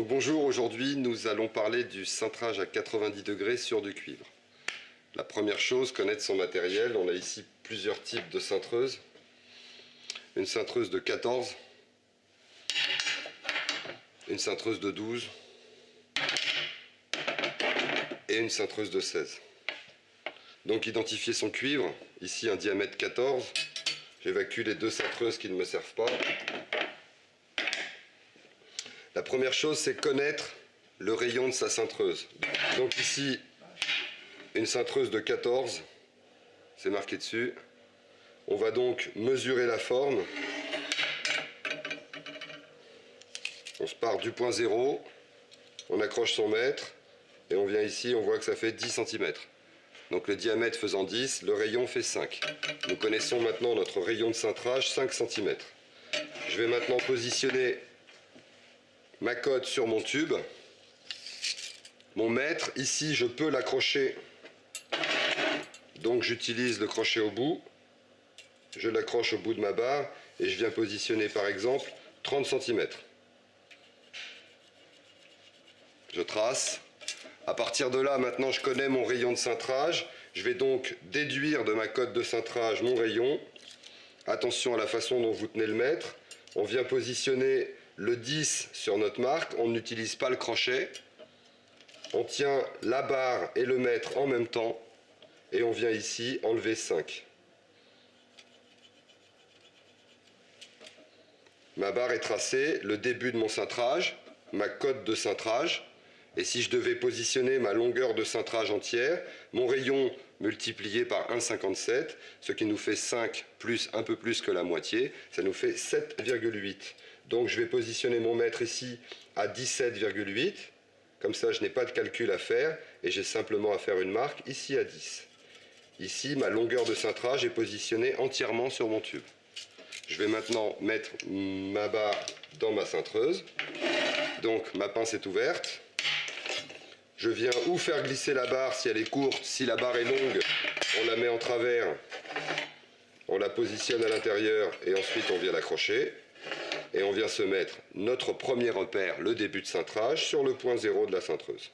Donc bonjour, aujourd'hui nous allons parler du cintrage à 90 degrés sur du cuivre. La première chose, connaître son matériel. On a ici plusieurs types de cintreuses. Une cintreuse de 14, une cintreuse de 12 et une cintreuse de 16. Donc identifier son cuivre, ici un diamètre 14, j'évacue les deux cintreuses qui ne me servent pas. La première chose, c'est connaître le rayon de sa cintreuse. Donc ici, une cintreuse de 14, c'est marqué dessus. On va donc mesurer la forme. On se part du point 0, on accroche son mètre, et on vient ici, on voit que ça fait 10 cm. Donc le diamètre faisant 10, le rayon fait 5. Nous connaissons maintenant notre rayon de cintrage, 5 cm. Je vais maintenant positionner ma cote sur mon tube. Mon mètre, ici je peux l'accrocher, donc j'utilise le crochet au bout. Je l'accroche au bout de ma barre et je viens positionner par exemple 30 cm. Je trace. À partir de là, maintenant je connais mon rayon de cintrage. Je vais donc déduire de ma cote de cintrage mon rayon. Attention à la façon dont vous tenez le mètre. On vient positionner le 10 sur notre marque. On n'utilise pas le crochet. On tient la barre et le mètre en même temps. Et on vient ici enlever 5. Ma barre est tracée, le début de mon cintrage, ma cote de cintrage. Et si je devais positionner ma longueur de cintrage entière, mon rayon multiplié par 1,57, ce qui nous fait 5 plus un peu plus que la moitié, ça nous fait 7,8. Donc je vais positionner mon mètre ici à 17,8. Comme ça, je n'ai pas de calcul à faire et j'ai simplement à faire une marque ici à 10. Ici, ma longueur de cintrage est positionnée entièrement sur mon tube. Je vais maintenant mettre ma barre dans ma cintreuse. Donc ma pince est ouverte. Je viens ou faire glisser la barre si elle est courte. Si la barre est longue, on la met en travers. On la positionne à l'intérieur et ensuite on vient l'accrocher. Et on vient se mettre notre premier repère, le début de cintrage, sur le point 0 de la cintreuse.